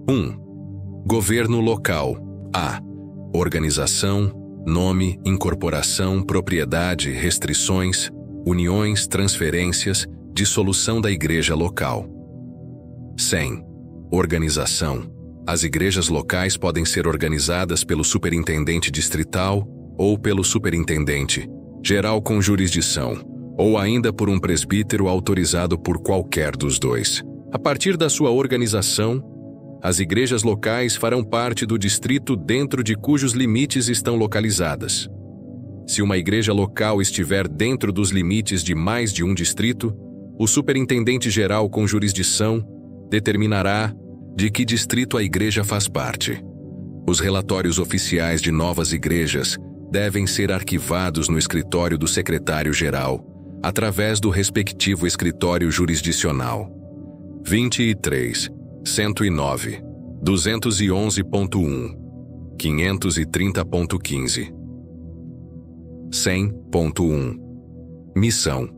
1. Governo local. A. Organização, nome, incorporação, propriedade, restrições, uniões, transferências, dissolução da igreja local. 100. Organização. As igrejas locais podem ser organizadas pelo superintendente distrital ou pelo superintendente geral com jurisdição, ou ainda por um presbítero autorizado por qualquer dos dois. A partir da sua organização, as igrejas locais farão parte do distrito dentro de cujos limites estão localizadas. Se uma igreja local estiver dentro dos limites de mais de um distrito, o superintendente geral com jurisdição determinará de que distrito a igreja faz parte. Os relatórios oficiais de novas igrejas devem ser arquivados no escritório do secretário-geral, através do respectivo escritório jurisdicional. 23, 109, 211.1, 530.15. 100.1. Missão.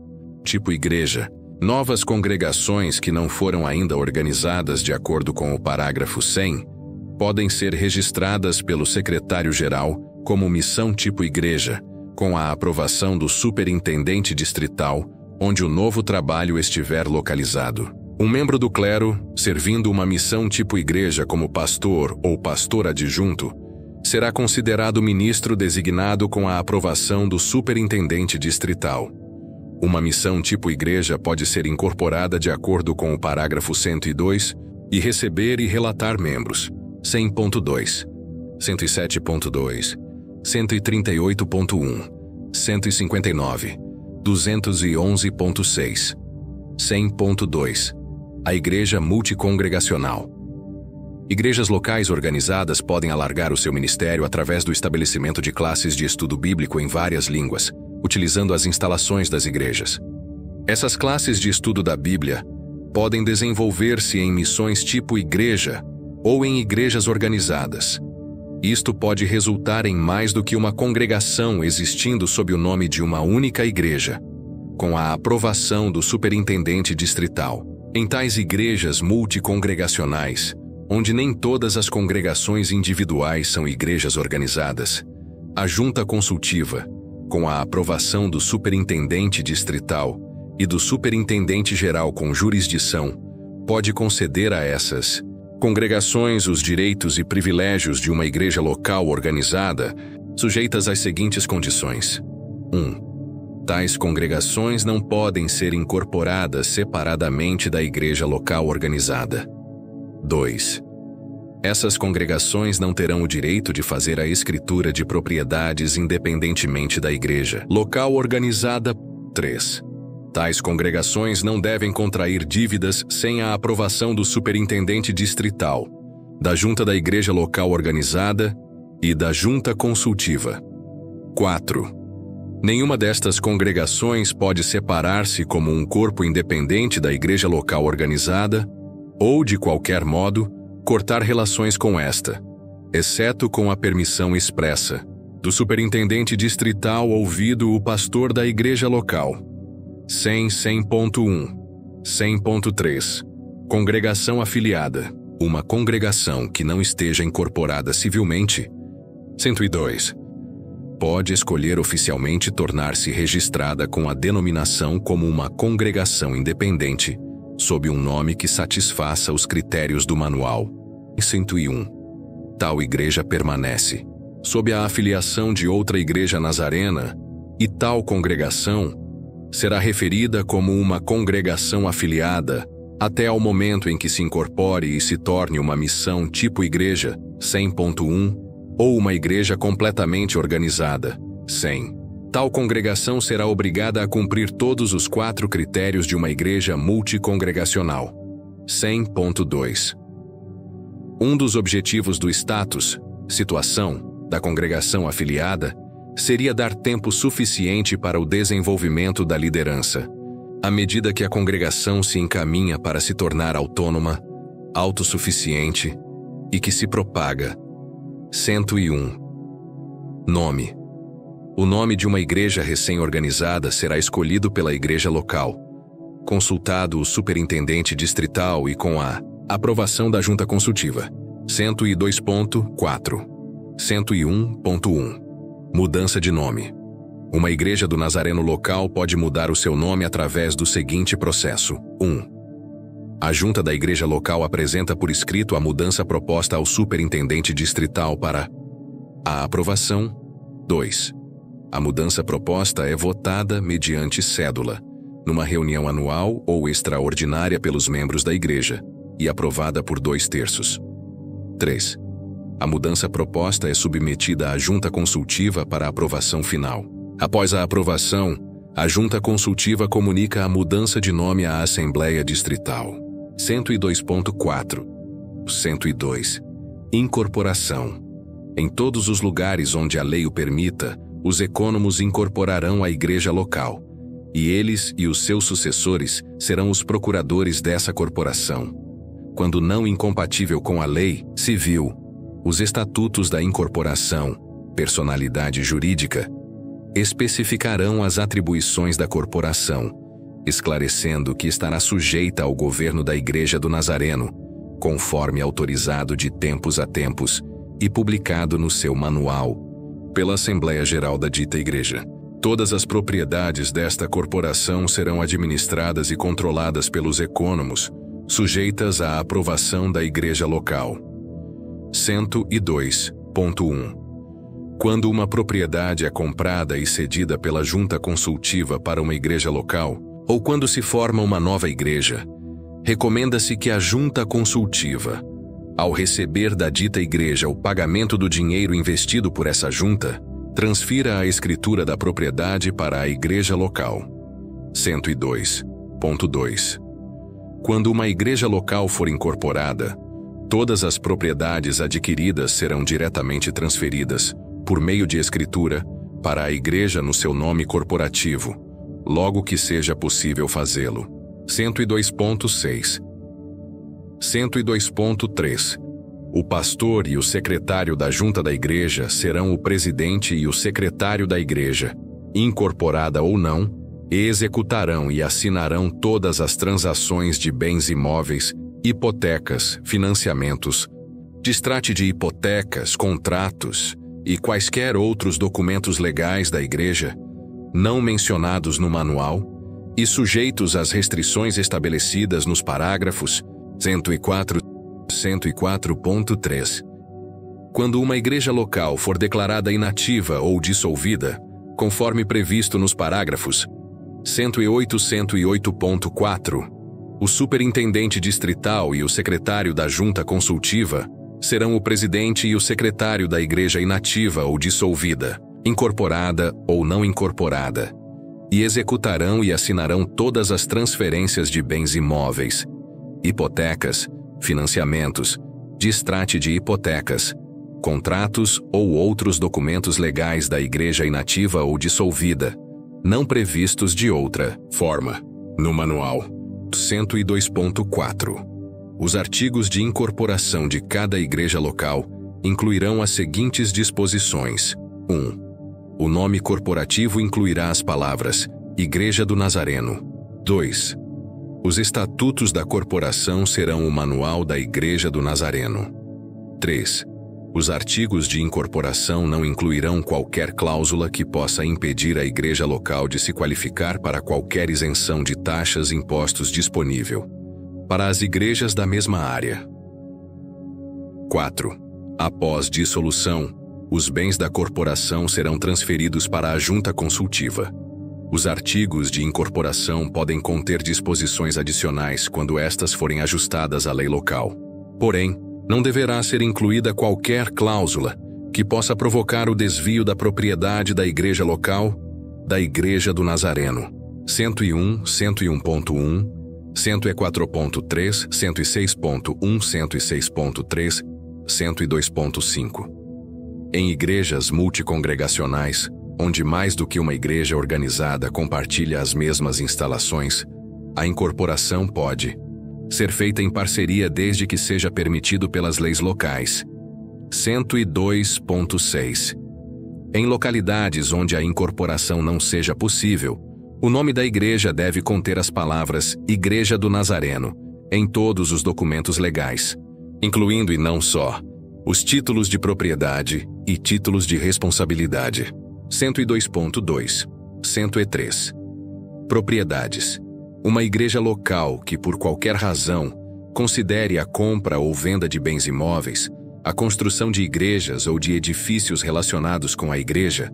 Tipo igreja. Novas congregações que não foram ainda organizadas de acordo com o parágrafo 100 podem ser registradas pelo secretário-geral como missão tipo igreja, com a aprovação do superintendente distrital, onde o novo trabalho estiver localizado. Um membro do clero, servindo uma missão tipo igreja como pastor ou pastor adjunto, será considerado ministro designado com a aprovação do superintendente distrital. Uma missão tipo igreja pode ser incorporada de acordo com o parágrafo 102 e receber e relatar membros. 100.2, 107.2, 138.1, 159, 211.6. 100.2. A igreja multicongregacional. Igrejas locais organizadas podem alargar o seu ministério através do estabelecimento de classes de estudo bíblico em várias línguas, utilizando as instalações das igrejas. Essas classes de estudo da Bíblia podem desenvolver-se em missões tipo igreja ou em igrejas organizadas. Isto pode resultar em mais do que uma congregação existindo sob o nome de uma única igreja, com a aprovação do superintendente distrital. Em tais igrejas multicongregacionais, onde nem todas as congregações individuais são igrejas organizadas, a junta consultiva, com a aprovação do superintendente distrital e do superintendente geral com jurisdição, pode conceder a essas congregações os direitos e privilégios de uma igreja local organizada, sujeitas às seguintes condições. 1. Tais congregações não podem ser incorporadas separadamente da igreja local organizada. 2. Essas congregações não terão o direito de fazer a escritura de propriedades independentemente da igreja local organizada. 3. Tais congregações não devem contrair dívidas sem a aprovação do superintendente distrital, da junta da igreja local organizada e da junta consultiva. 4. Nenhuma destas congregações pode separar-se como um corpo independente da igreja local organizada ou, de qualquer modo, cortar relações com esta, exceto com a permissão expressa do superintendente distrital ouvido o pastor da igreja local. 100.1, 100.3. Congregação afiliada. Uma congregação que não esteja incorporada civilmente. 102. Pode escolher oficialmente tornar-se registrada com a denominação como uma congregação independente, sob um nome que satisfaça os critérios do manual. 101. Tal igreja permanece sob a afiliação de outra igreja nazarena, e tal congregação será referida como uma congregação afiliada até ao momento em que se incorpore e se torne uma missão tipo igreja. 100.1. Ou uma igreja completamente organizada. 100. Tal congregação será obrigada a cumprir todos os 4 critérios de uma igreja multicongregacional. 100.2. Um dos objetivos do status, situação, da congregação afiliada seria dar tempo suficiente para o desenvolvimento da liderança, à medida que a congregação se encaminha para se tornar autônoma, autossuficiente e que se propaga. 101. Nome. O nome de uma igreja recém-organizada será escolhido pela igreja local, consultado o superintendente distrital e com a aprovação da junta consultiva. 102.4. 101.1. Mudança de nome. Uma igreja do Nazareno local pode mudar o seu nome através do seguinte processo. 1. A junta da igreja local apresenta por escrito a mudança proposta ao superintendente distrital para a aprovação. 2. A mudança proposta é votada mediante cédula, numa reunião anual ou extraordinária pelos membros da igreja, e aprovada por 2/3. 3. A mudança proposta é submetida à junta consultiva para aprovação final. Após a aprovação, a junta consultiva comunica a mudança de nome à Assembleia Distrital. 102.4. 102. Incorporação. Em todos os lugares onde a lei o permita, os ecônomos incorporarão a igreja local, e eles e os seus sucessores serão os procuradores dessa corporação. Quando não incompatível com a lei civil, os estatutos da incorporação, personalidade jurídica, especificarão as atribuições da corporação, esclarecendo que estará sujeita ao governo da Igreja do Nazareno, conforme autorizado de tempos a tempos e publicado no seu manual, pela Assembleia Geral da dita Igreja. Todas as propriedades desta corporação serão administradas e controladas pelos ecônomos, sujeitas à aprovação da Igreja local. 102.1. Quando uma propriedade é comprada e cedida pela junta consultiva para uma igreja local, ou quando se forma uma nova igreja, recomenda-se que a junta consultiva, ao receber da dita igreja o pagamento do dinheiro investido por essa junta, transfira a escritura da propriedade para a igreja local. 102.2. Quando uma igreja local for incorporada, todas as propriedades adquiridas serão diretamente transferidas, por meio de escritura, para a igreja no seu nome corporativo, logo que seja possível fazê-lo. 102.6. 102.3. O pastor e o secretário da junta da igreja serão o presidente e o secretário da igreja, incorporada ou não, e executarão e assinarão todas as transações de bens imóveis, hipotecas, financiamentos, distrate de hipotecas, contratos e quaisquer outros documentos legais da igreja, não mencionados no manual, e sujeitos às restrições estabelecidas nos parágrafos 104 e 104.3. Quando uma igreja local for declarada inativa ou dissolvida, conforme previsto nos parágrafos 108 e 108.4, o superintendente distrital e o secretário da junta consultiva serão o presidente e o secretário da igreja inativa ou dissolvida, incorporada ou não incorporada, e executarão e assinarão todas as transferências de bens imóveis, hipotecas, financiamentos, distrate de hipotecas, contratos ou outros documentos legais da igreja inativa ou dissolvida, não previstos de outra forma, no manual. 102.4. Os artigos de incorporação de cada igreja local incluirão as seguintes disposições. 1. O nome corporativo incluirá as palavras Igreja do Nazareno. 2. Os estatutos da corporação serão o manual da Igreja do Nazareno. 3. Os artigos de incorporação não incluirão qualquer cláusula que possa impedir a igreja local de se qualificar para qualquer isenção de taxas e impostos disponível para as igrejas da mesma área. 4. Após dissolução, os bens da corporação serão transferidos para a junta consultiva. Os artigos de incorporação podem conter disposições adicionais quando estas forem ajustadas à lei local. Porém, não deverá ser incluída qualquer cláusula que possa provocar o desvio da propriedade da igreja local, da Igreja do Nazareno. 101, 101.1, 104.3, 106.1, 106.3, 102.5. Em igrejas multicongregacionais, onde mais do que uma igreja organizada compartilha as mesmas instalações, a incorporação pode ser feita em parceria desde que seja permitido pelas leis locais. 102.6. Em localidades onde a incorporação não seja possível, o nome da igreja deve conter as palavras Igreja do Nazareno em todos os documentos legais, incluindo e não só Os títulos de propriedade e títulos de responsabilidade. 102.2. 103. Propriedades. Uma igreja local que, por qualquer razão, considere a compra ou venda de bens imóveis, a construção de igrejas ou de edifícios relacionados com a igreja,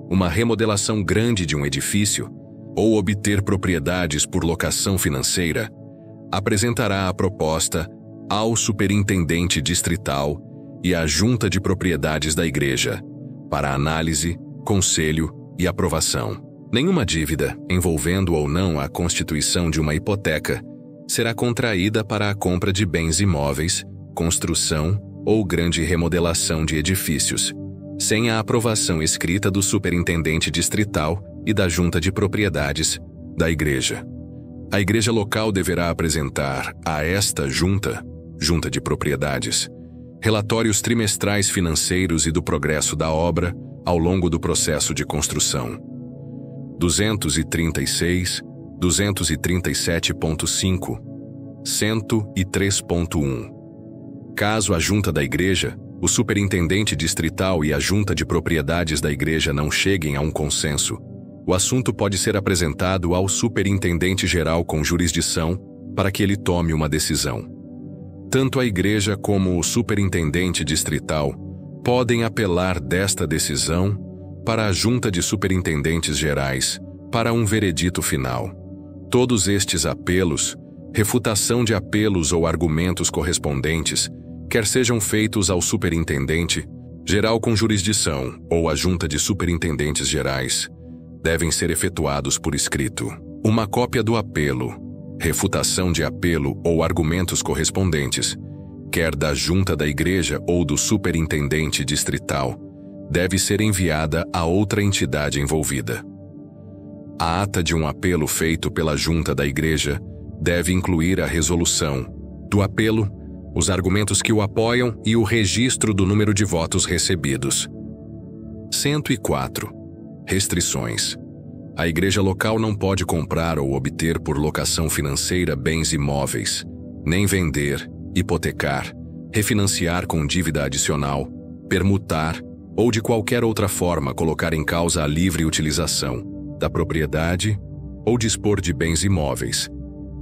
uma remodelação grande de um edifício, ou obter propriedades por locação financeira, apresentará a proposta ao superintendente distrital e à junta de propriedades da igreja, para análise, conselho e aprovação. Nenhuma dívida, envolvendo ou não a constituição de uma hipoteca, será contraída para a compra de bens imóveis, construção ou grande remodelação de edifícios, sem a aprovação escrita do superintendente distrital e da junta de propriedades da igreja. A igreja local deverá apresentar a esta junta de propriedades, relatórios trimestrais financeiros e do progresso da obra ao longo do processo de construção. 236, 237.5, 103.1. Caso a junta da igreja, o superintendente distrital e a junta de propriedades da igreja não cheguem a um consenso, o assunto pode ser apresentado ao superintendente geral com jurisdição para que ele tome uma decisão. Tanto a igreja como o superintendente distrital podem apelar desta decisão para a junta de superintendentes gerais para um veredito final. Todos estes apelos, refutação de apelos ou argumentos correspondentes, quer sejam feitos ao superintendente geral com jurisdição ou à junta de superintendentes gerais, devem ser efetuados por escrito. Uma cópia do apelo, refutação de apelo ou argumentos correspondentes, quer da junta da igreja ou do superintendente distrital, deve ser enviada a outra entidade envolvida. A ata de um apelo feito pela junta da igreja deve incluir a resolução do apelo, os argumentos que o apoiam e o registro do número de votos recebidos. 104. Restrições. A igreja local não pode comprar ou obter por locação financeira bens imóveis, nem vender, hipotecar, refinanciar com dívida adicional, permutar ou de qualquer outra forma colocar em causa a livre utilização da propriedade ou dispor de bens imóveis,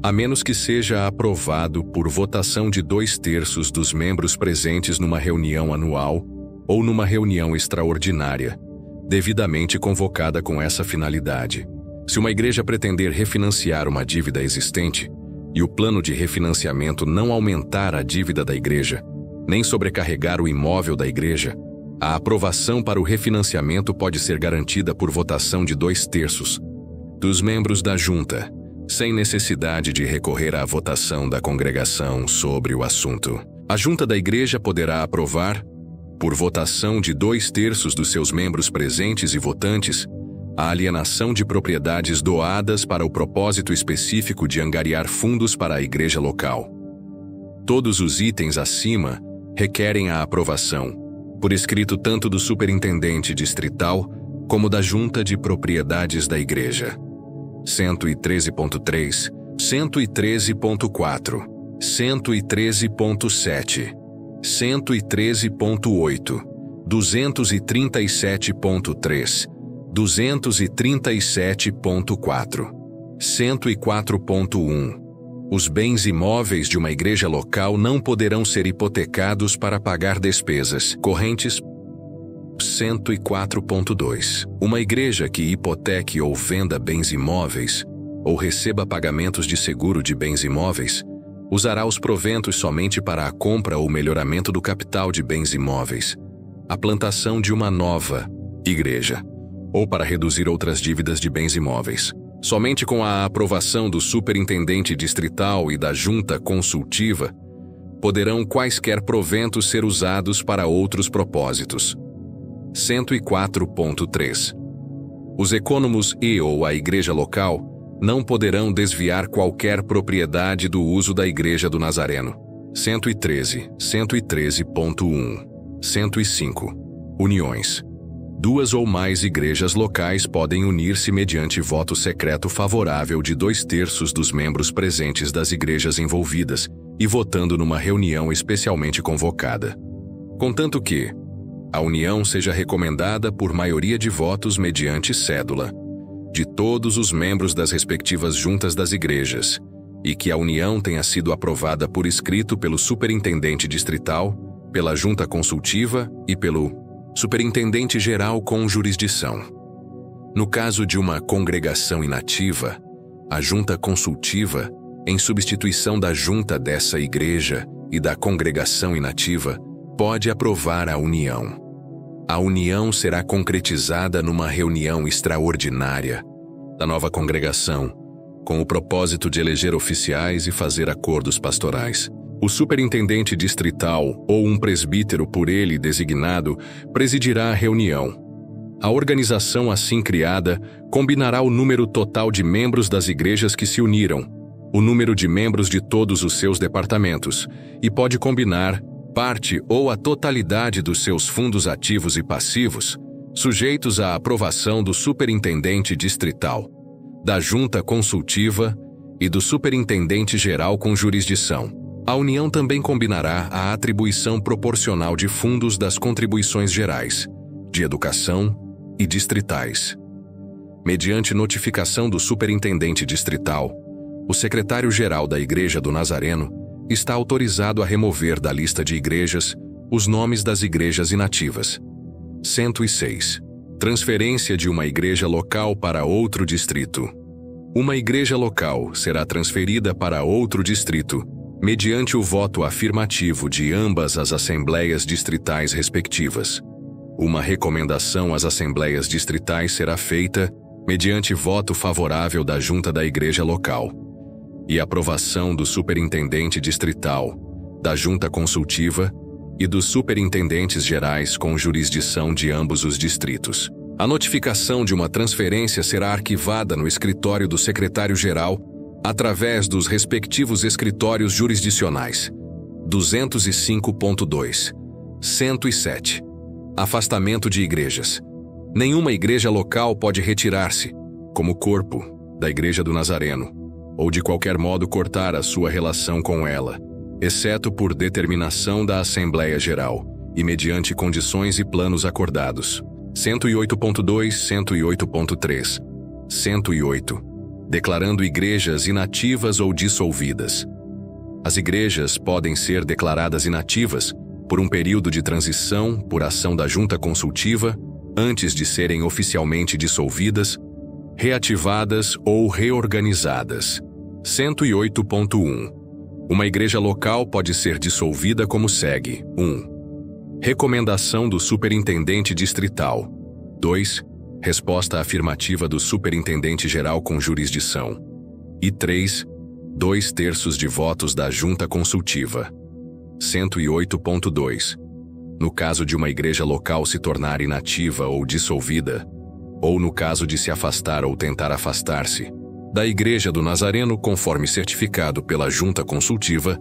a menos que seja aprovado por votação de 2/3 dos membros presentes numa reunião anual ou numa reunião extraordinária, devidamente convocada com essa finalidade. Se uma igreja pretender refinanciar uma dívida existente e o plano de refinanciamento não aumentar a dívida da igreja, nem sobrecarregar o imóvel da igreja, a aprovação para o refinanciamento pode ser garantida por votação de 2/3 dos membros da junta, sem necessidade de recorrer à votação da congregação sobre o assunto. A junta da igreja poderá aprovar, por votação de 2/3 dos seus membros presentes e votantes, a alienação de propriedades doadas para o propósito específico de angariar fundos para a igreja local. Todos os itens acima requerem a aprovação, por escrito tanto do superintendente distrital como da junta de propriedades da igreja. 113.3, 113.4, 113.7, 113.8, 237.3, 237.4, 104.1. Os bens imóveis de uma igreja local não poderão ser hipotecados para pagar despesas correntes. 104.2. Uma igreja que hipoteque ou venda bens imóveis, ou receba pagamentos de seguro de bens imóveis, usará os proventos somente para a compra ou melhoramento do capital de bens imóveis, a plantação de uma nova igreja, ou para reduzir outras dívidas de bens imóveis. Somente com a aprovação do superintendente distrital e da junta consultiva, poderão quaisquer proventos ser usados para outros propósitos. 104.3. Os ecônomos ou a igreja local não poderão desviar qualquer propriedade do uso da igreja do Nazareno. 113, 113.1, 105. Uniões. 2 ou mais igrejas locais podem unir-se mediante voto secreto favorável de 2/3 dos membros presentes das igrejas envolvidas e votando numa reunião especialmente convocada. contanto que a união seja recomendada por maioria de votos mediante cédula de todos os membros das respectivas juntas das igrejas, e que a união tenha sido aprovada por escrito pelo superintendente distrital, pela junta consultiva e pelo superintendente geral com jurisdição. No caso de uma congregação inativa, a junta consultiva, em substituição da junta dessa igreja e da congregação inativa, pode aprovar a união. A união será concretizada numa reunião extraordinária da nova congregação, com o propósito de eleger oficiais e fazer acordos pastorais. O superintendente distrital ou um presbítero por ele designado presidirá a reunião. A organização assim criada combinará o número total de membros das igrejas que se uniram, o número de membros de todos os seus departamentos, e pode combinar parte ou a totalidade dos seus fundos ativos e passivos, sujeitos à aprovação do superintendente distrital, da junta consultiva e do superintendente geral com jurisdição. A União também combinará a atribuição proporcional de fundos das contribuições gerais, de educação e distritais. Mediante notificação do superintendente distrital, o secretário-geral da Igreja do Nazareno está autorizado a remover da lista de igrejas os nomes das igrejas inativas. 106. Transferência de uma igreja local para outro distrito. Uma igreja local será transferida para outro distrito mediante o voto afirmativo de ambas as assembleias distritais respectivas. Uma recomendação às assembleias distritais será feita mediante voto favorável da junta da igreja local e aprovação do superintendente distrital, da junta consultiva e dos superintendentes gerais com jurisdição de ambos os distritos. A notificação de uma transferência será arquivada no escritório do secretário-geral através dos respectivos escritórios jurisdicionais. 205.2. 107. Afastamento de igrejas. Nenhuma igreja local pode retirar-se, como corpo, da Igreja do Nazareno, ou de qualquer modo cortar a sua relação com ela, exceto por determinação da Assembleia Geral e mediante condições e planos acordados. 108.2, 108.3. 108. Declarando igrejas inativas ou dissolvidas. As igrejas podem ser declaradas inativas por um período de transição por ação da junta consultiva, antes de serem oficialmente dissolvidas, reativadas ou reorganizadas. 108.1. Uma igreja local pode ser dissolvida como segue: 1. Recomendação do superintendente distrital. 2. Resposta afirmativa do superintendente geral com jurisdição. E 3. 2/3 de votos da junta consultiva. 108.2. No caso de uma igreja local se tornar inativa ou dissolvida, ou no caso de se afastar ou tentar afastar-se da Igreja do Nazareno conforme certificado pela junta consultiva,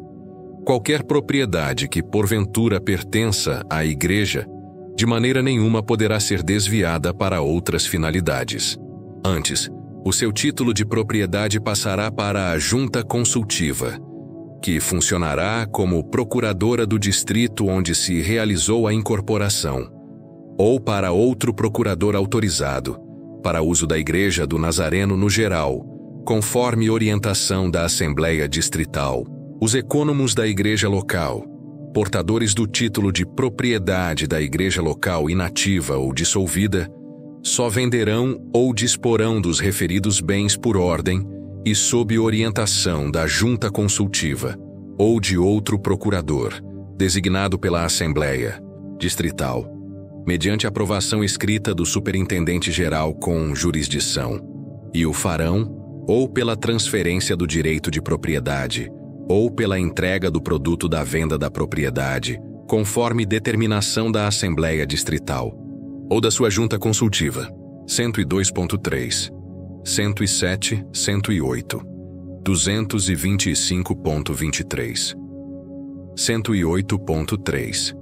qualquer propriedade que porventura pertença à igreja, de maneira nenhuma poderá ser desviada para outras finalidades. Antes, o seu título de propriedade passará para a junta consultiva, que funcionará como procuradora do distrito onde se realizou a incorporação, ou para outro procurador autorizado, para uso da Igreja do Nazareno no geral, conforme orientação da Assembleia Distrital. Os ecônomos da igreja local, portadores do título de propriedade da igreja local inativa ou dissolvida, só venderão ou disporão dos referidos bens por ordem e sob orientação da junta consultiva ou de outro procurador, designado pela Assembleia Distrital, mediante aprovação escrita do superintendente geral com jurisdição, e o farão ou pela transferência do direito de propriedade, ou pela entrega do produto da venda da propriedade, conforme determinação da Assembleia Distrital, ou da sua junta consultiva. 102.3, 107, 108, 225.23. 108.3.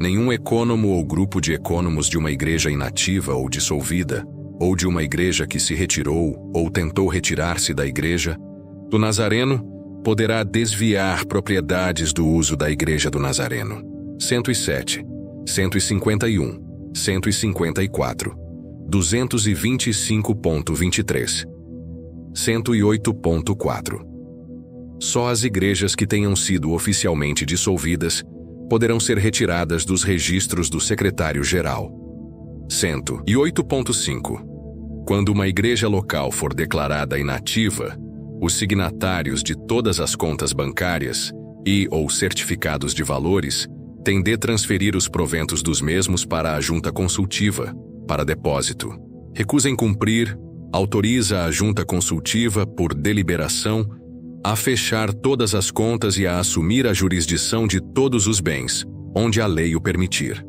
Nenhum ecônomo ou grupo de ecônomos de uma igreja inativa ou dissolvida, ou de uma igreja que se retirou ou tentou retirar-se da Igreja do Nazareno, poderá desviar propriedades do uso da Igreja do Nazareno. 107, 151, 154, 225.23, 108.4. Só as igrejas que tenham sido oficialmente dissolvidas poderão ser retiradas dos registros do secretário-geral. 108.5. Quando uma igreja local for declarada inativa, os signatários de todas as contas bancárias ou certificados de valores têm de transferir os proventos dos mesmos para a junta consultiva, para depósito. Recusa em cumprir, autoriza a junta consultiva, por deliberação, a fechar todas as contas e a assumir a jurisdição de todos os bens, onde a lei o permitir.